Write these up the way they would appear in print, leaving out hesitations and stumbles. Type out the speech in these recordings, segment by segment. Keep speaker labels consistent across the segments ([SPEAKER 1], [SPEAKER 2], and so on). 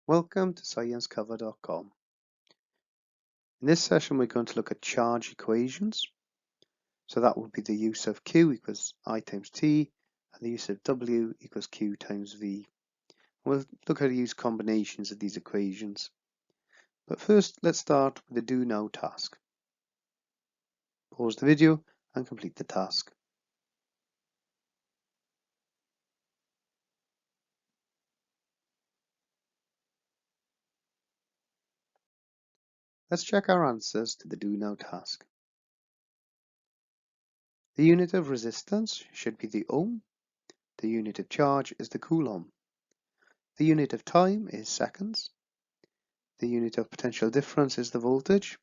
[SPEAKER 1] Welcome to ScienceCover.com. In this session we're going to look at charge equations. So that would be the use of Q equals I times T and the use of W equals Q times V. We'll look how to use combinations of these equations. But first let's start with the do now task. Pause the video and complete the task. Let's check our answers to the do now task. The unit of resistance should be the ohm. The unit of charge is the coulomb. The unit of time is seconds. The unit of potential difference is the voltage.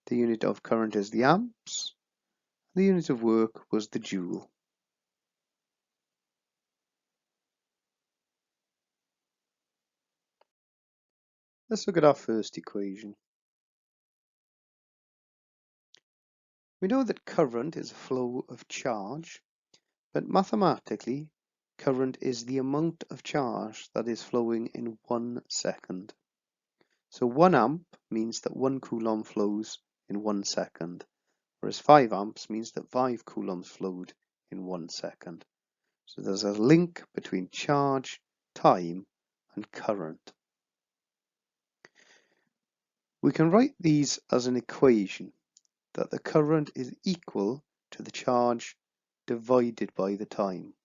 [SPEAKER 1] The unit of current is the amps. The unit of work was the joule. Let's look at our first equation. We know that current is a flow of charge, but mathematically, current is the amount of charge that is flowing in 1 second. So 1 amp means that 1 coulomb flows in 1 second, whereas 5 amps means that 5 coulombs flowed in 1 second. So there's a link between charge, time, and current. We can write these as an equation that the current is equal to the charge divided by the time.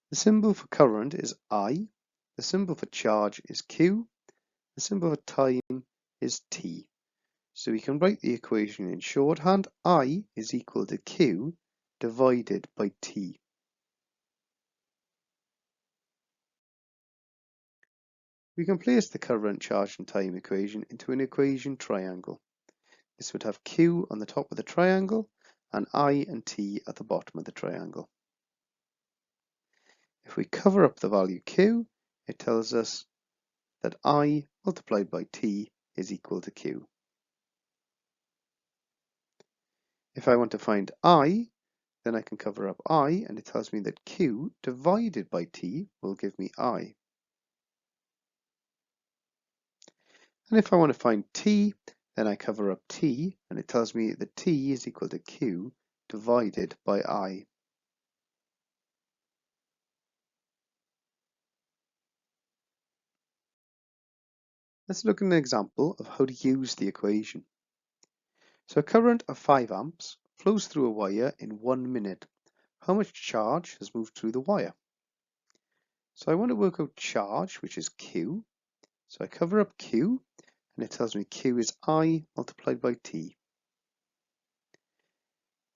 [SPEAKER 1] The symbol for current is I, the symbol for charge is Q, the symbol for time is T. So we can write the equation in shorthand. I is equal to Q divided by T. We can place the current, charge and time equation into an equation triangle. This would have Q on the top of the triangle and I and T at the bottom of the triangle. If we cover up the value Q, it tells us that I multiplied by T is equal to Q. If I want to find I, then I can cover up I, and it tells me that Q divided by T will give me I. And if I want to find T, then I cover up T, and it tells me that T is equal to Q divided by I. Let's look at an example of how to use the equation. So a current of 5 amps flows through a wire in 1 minute. How much charge has moved through the wire? So I want to work out charge, which is Q. So I cover up Q, and it tells me Q is I multiplied by T.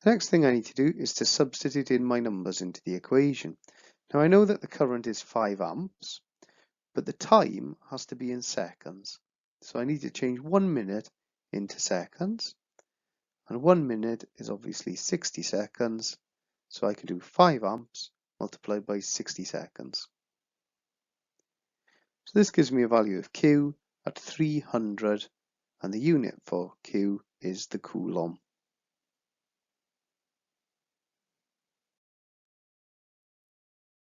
[SPEAKER 1] The next thing I need to do is to substitute in my numbers into the equation. Now I know that the current is 5 amps, but the time has to be in seconds. So I need to change 1 minute into seconds, and 1 minute is obviously 60 seconds, so I can do 5 amps multiplied by 60 seconds. So this gives me a value of Q at 300, and the unit for Q is the coulomb.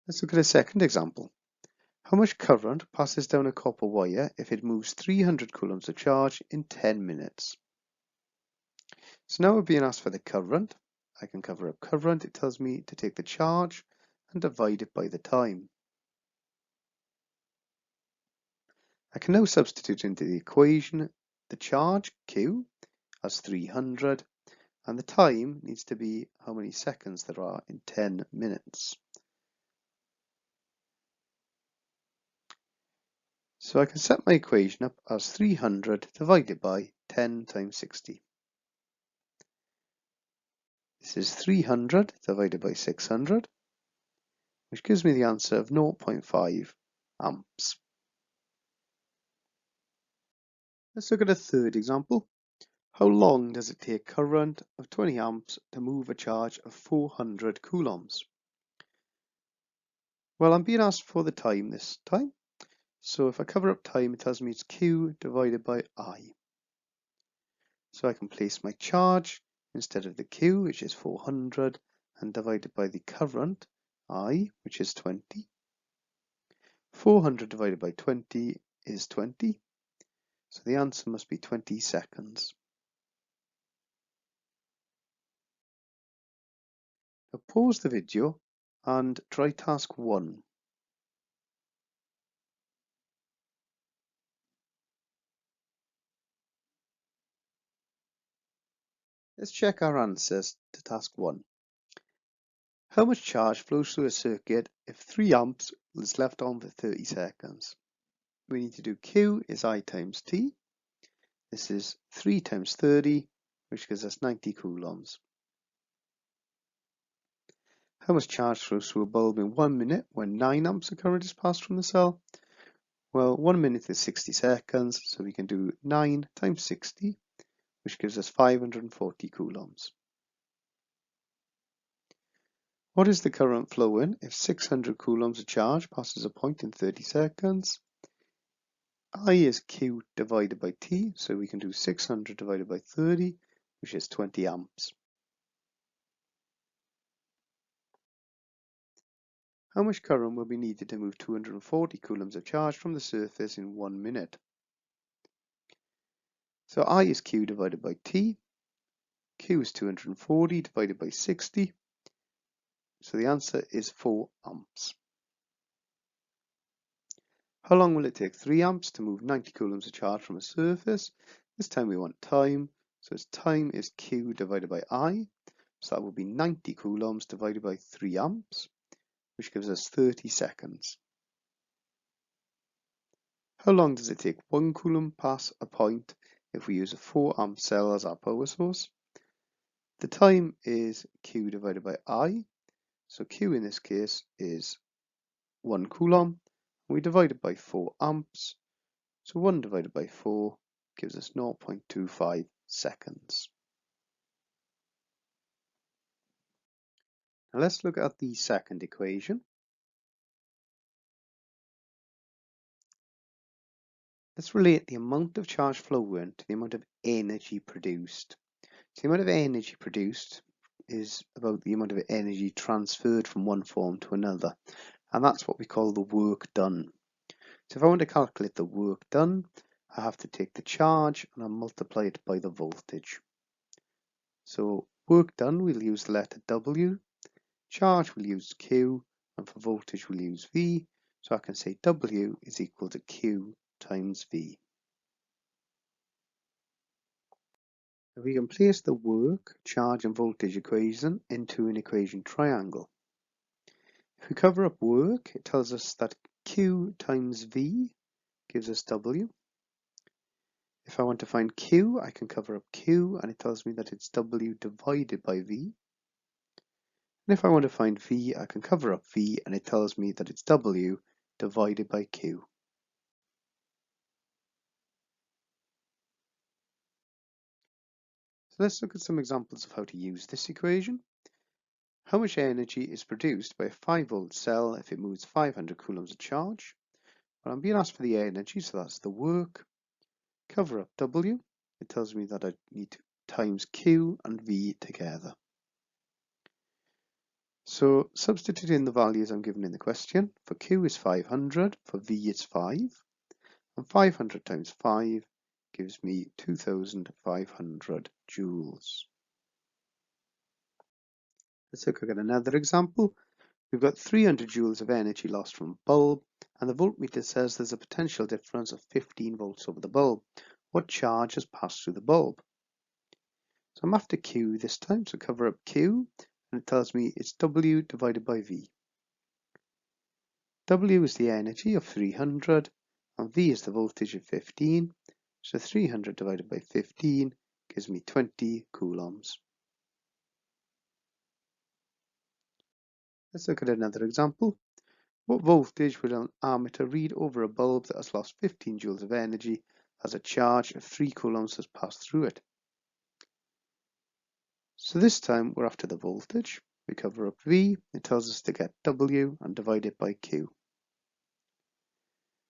[SPEAKER 1] Let's look at a second example. How much current passes down a copper wire if it moves 300 coulombs of charge in 10 minutes? So now we're being asked for the current. I can cover up current. It tells me to take the charge and divide it by the time. I can now substitute into the equation the charge, Q, as 300, and the time needs to be how many seconds there are in 10 minutes. So I can set my equation up as 300 divided by 10 times 60. This is 300 divided by 600, which gives me the answer of 0.5 amps. Let's look at a third example. How long does it take current of 20 amps to move a charge of 400 coulombs? Well, I'm being asked for the time this time. So if I cover up time, it tells me it's Q divided by I. So I can place my charge instead of the Q, which is 400, and divided by the current, I, which is 20. 400 divided by 20 is 20. So the answer must be 20 seconds. Now pause the video and try task 1. Let's check our answers to task 1. How much charge flows through a circuit if 3 amps is left on for 30 seconds? We need to do Q is I times T. This is 3 times 30, which gives us 90 coulombs. How much charge flows through a bulb in 1 minute when 9 amps of current is passed from the cell? Well, 1 minute is 60 seconds, so we can do 9 times 60, which gives us 540 coulombs. What is the current flowing if 600 coulombs of charge passes a point in 30 seconds? I is Q divided by T, so we can do 600 divided by 30, which is 20 amps. How much current will be needed to move 240 coulombs of charge from the surface in 1 minute? So I is Q divided by T. Q is 240 divided by 60. So the answer is 4 amps. How long will it take 3 amps to move 90 coulombs of charge from a surface? This time we want time. So its time is Q divided by I. So that will be 90 coulombs divided by 3 amps, which gives us 30 seconds. How long does it take 1 coulomb pass a point if we use a 4 amp cell as our power source? The time is Q divided by I. So Q in this case is 1 coulomb. We divide it by 4 amps. So 1 divided by 4 gives us 0.25 seconds. Now let's look at the second equation. Let's relate the amount of charge flowing to the amount of energy produced. So the amount of energy produced is about the amount of energy transferred from one form to another, and that's what we call the work done. So if I want to calculate the work done, I have to take the charge and I multiply it by the voltage. So work done, we'll use the letter W, charge we'll use Q, and for voltage we'll use V. So I can say W is equal to Q times V. We can place the work, charge and voltage equation into an equation triangle. If we cover up work, it tells us that Q times V gives us W. If I want to find Q, I can cover up Q and it tells me that it's W divided by V. And if I want to find V, I can cover up V and it tells me that it's W divided by Q. So let's look at some examples of how to use this equation. How much energy is produced by a 5-volt cell if it moves 500 coulombs of charge? Well, I'm being asked for the energy, so that's the work. Cover up W. It tells me that I need to times Q and V together. So substitute in the values I'm given in the question. For Q is 500, for V it's 5. And 500 times 5 gives me 2,500 joules. Let's look at another example. We've got 300 joules of energy lost from a bulb, and the voltmeter says there's a potential difference of 15 volts over the bulb. What charge has passed through the bulb? So I'm after Q this time, so cover up Q, and it tells me it's W divided by V. W is the energy of 300, and V is the voltage of 15, so 300 divided by 15 gives me 20 coulombs. Let's look at another example. What voltage would an ammeter read over a bulb that has lost 15 joules of energy as a charge of 3 coulombs has passed through it? So this time we're after the voltage. We cover up V, it tells us to get W and divide it by Q.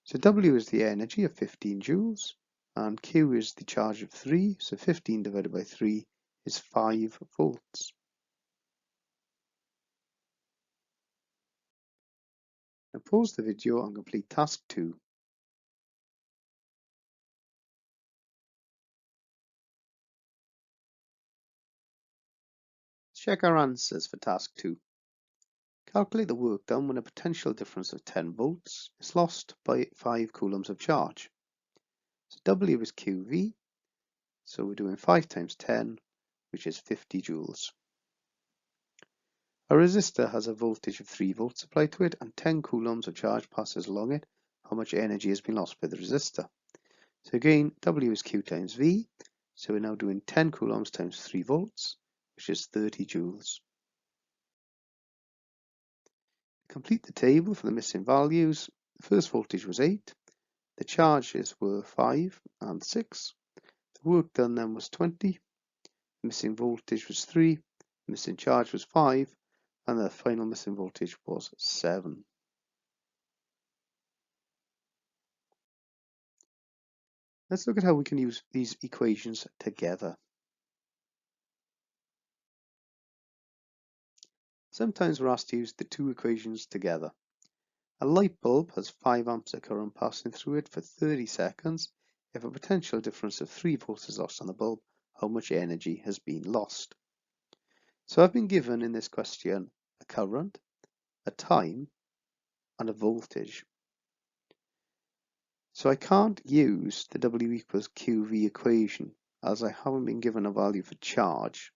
[SPEAKER 1] So W is the energy of 15 joules and Q is the charge of 3, so 15 divided by 3 is 5 volts. Now pause the video and complete task 2. Let's check our answers for task 2. Calculate the work done when a potential difference of 10 volts is lost by 5 coulombs of charge. So W is QV, so we're doing 5 times 10, which is 50 joules. A resistor has a voltage of 3 volts applied to it and 10 coulombs of charge passes along it. How much energy has been lost by the resistor? So again, W is Q times V, so we're now doing 10 coulombs times 3 volts, which is 30 joules. Complete the table for the missing values. The first voltage was 8, the charges were 5 and 6, the work done then was 20, the missing voltage was 3, the missing charge was 5, and the final missing voltage was 7. Let's look at how we can use these equations together. Sometimes we're asked to use the two equations together. A light bulb has 5 amps of current passing through it for 30 seconds. If a potential difference of 3 volts is lost on the bulb, how much energy has been lost? So I've been given in this question a current, a time, and a voltage. So I can't use the W equals QV equation as I haven't been given a value for charge.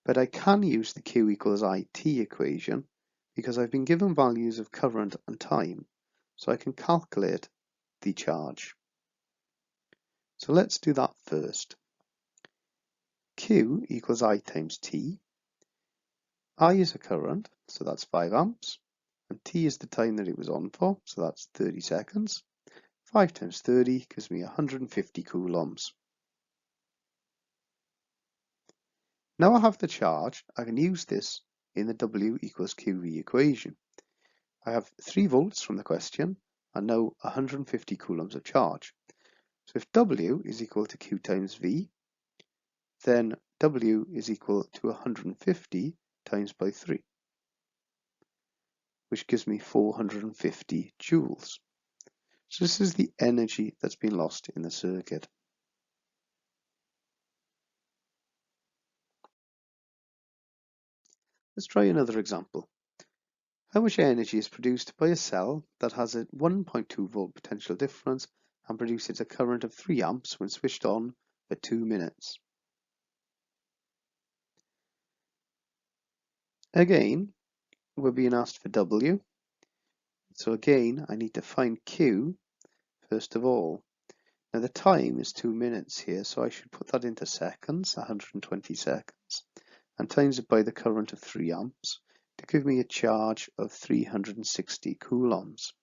[SPEAKER 1] But I can use the Q equals IT equation because I've been given values of current and time, so I can calculate the charge. So let's do that first. Q equals I times T. I is a current, so that's 5 amps, and T is the time that it was on for, so that's 30 seconds. 5 times 30 gives me 150 coulombs. Now I have the charge, I can use this in the W equals QV equation. I have 3 volts from the question and now 150 coulombs of charge. So if W is equal to Q times V, then W is equal to 150 times by 3, which gives me 450 joules. So this is the energy that's been lost in the circuit. Let's try another example. How much energy is produced by a cell that has a 1.2 volt potential difference and produces a current of 3 amps when switched on for 2 minutes? Again, we're being asked for W. So again, I need to find Q first of all. Now the time is 2 minutes here, so I should put that into seconds, 120 seconds, and times it by the current of 3 amps to give me a charge of 360 coulombs.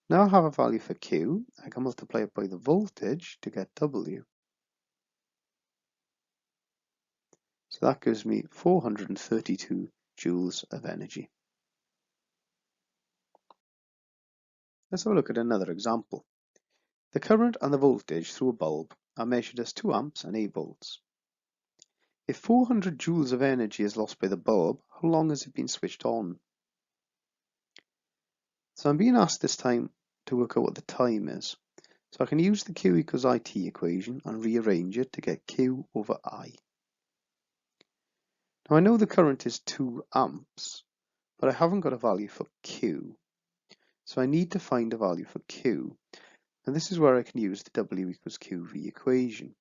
[SPEAKER 1] Now I have a value for Q, I can multiply it by the voltage to get W. So that gives me 432 joules of energy. Let's have a look at another example. The current and the voltage through a bulb are measured as 2 amps and 8 volts. If 400 joules of energy is lost by the bulb, how long has it been switched on? So I'm being asked this time to work out what the time is. So I can use the Q equals IT equation and rearrange it to get Q over I. Now I know the current is 2 amps, but I haven't got a value for Q. So I need to find a value for Q. And this is where I can use the W equals QV equation.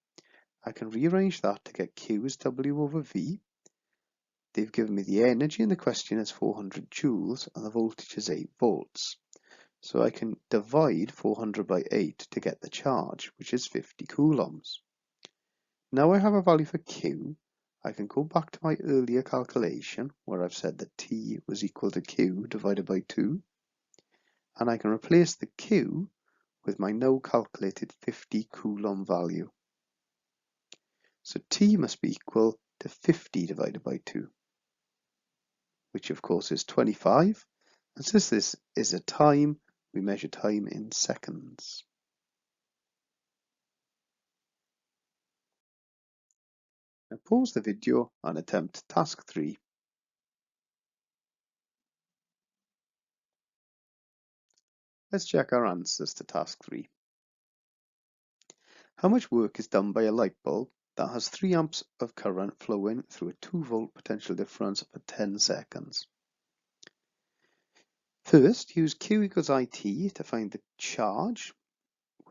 [SPEAKER 1] I can rearrange that to get Q as W over V. They've given me the energy in the question as 400 joules and the voltage is 8 volts. So I can divide 400 by 8 to get the charge, which is 50 coulombs. Now I have a value for Q. I can go back to my earlier calculation where I've said that T was equal to Q divided by 2. And I can replace the Q with my now calculated 50 coulomb value. So T must be equal to 50 divided by 2, which of course is 25. And since this is a time, we measure time in seconds. Now pause the video and attempt task 3. Let's check our answers to task 3. How much work is done by a light bulb that has 3 amps of current flowing through a 2-volt potential difference for 10 seconds? First, use Q equals IT to find the charge,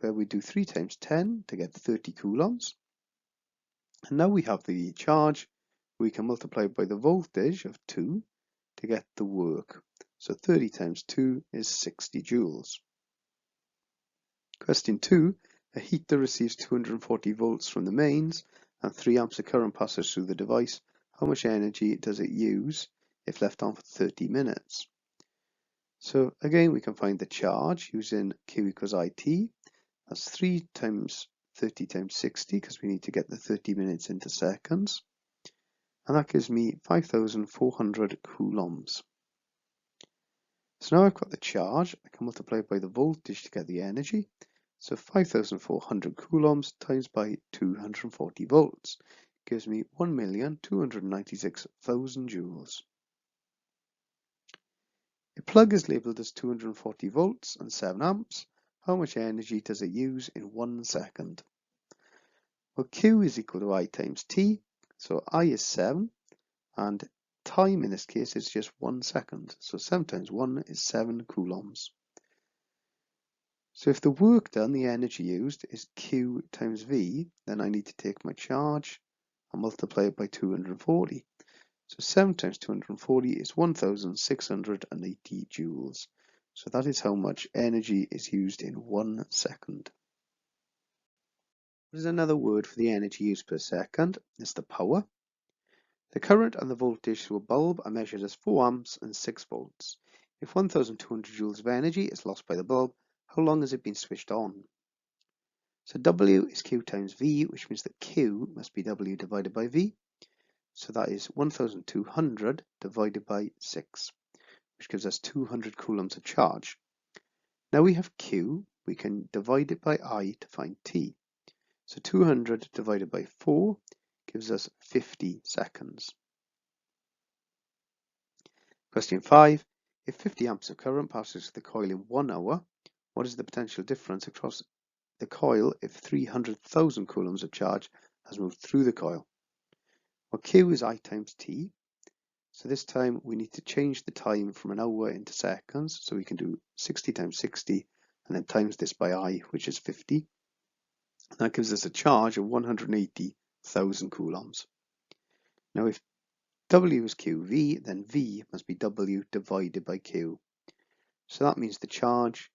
[SPEAKER 1] where we do 3 times 10 to get 30 coulombs. And now we have the charge, we can multiply by the voltage of 2 to get the work. So 30 times 2 is 60 joules. Question 2. A heater receives 240 volts from the mains and 3 amps of current passes through the device. How much energy does it use if left on for 30 minutes? So again, we can find the charge using Q equals IT. That's 3 times 30 times 60 because we need to get the 30 minutes into seconds. And that gives me 5,400 coulombs. So now I've got the charge, I can multiply by the voltage to get the energy. So 5,400 coulombs times by 240 volts gives me 1,296,000 joules. A plug is labelled as 240 volts and 7 amps. How much energy does it use in 1 second? Well, Q is equal to I times T, so I is 7, and time in this case is just 1 second, so 7 times 1 is 7 coulombs. So if the work done, the energy used, is Q times V, then I need to take my charge and multiply it by 240. So 7 times 240 is 1,680 joules. So that is how much energy is used in 1 second. What is another word for the energy used per second? It's the power. The current and the voltage through a bulb are measured as 4 amps and 6 volts. If 1,200 joules of energy is lost by the bulb, how long has it been switched on? So W is Q times V, which means that Q must be W divided by V. So that is 1,200 divided by 6, which gives us 200 coulombs of charge. Now we have Q, we can divide it by I to find T. So 200 divided by 4 gives us 50 seconds. Question 5. If 50 amps of current passes through the coil in 1 hour, what is the potential difference across the coil if 300,000 coulombs of charge has moved through the coil? Well, Q is I times T. So this time we need to change the time from an hour into seconds. So we can do 60 times 60 and then times this by I, which is 50. And that gives us a charge of 180,000 coulombs. Now if W is QV, then V must be W divided by Q. So that means the charge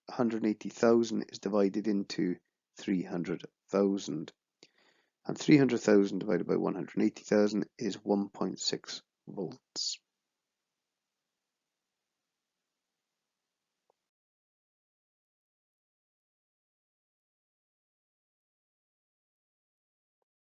[SPEAKER 1] 180,000 is divided into 300,000. And 300,000 divided by 180,000 is 1.6 volts.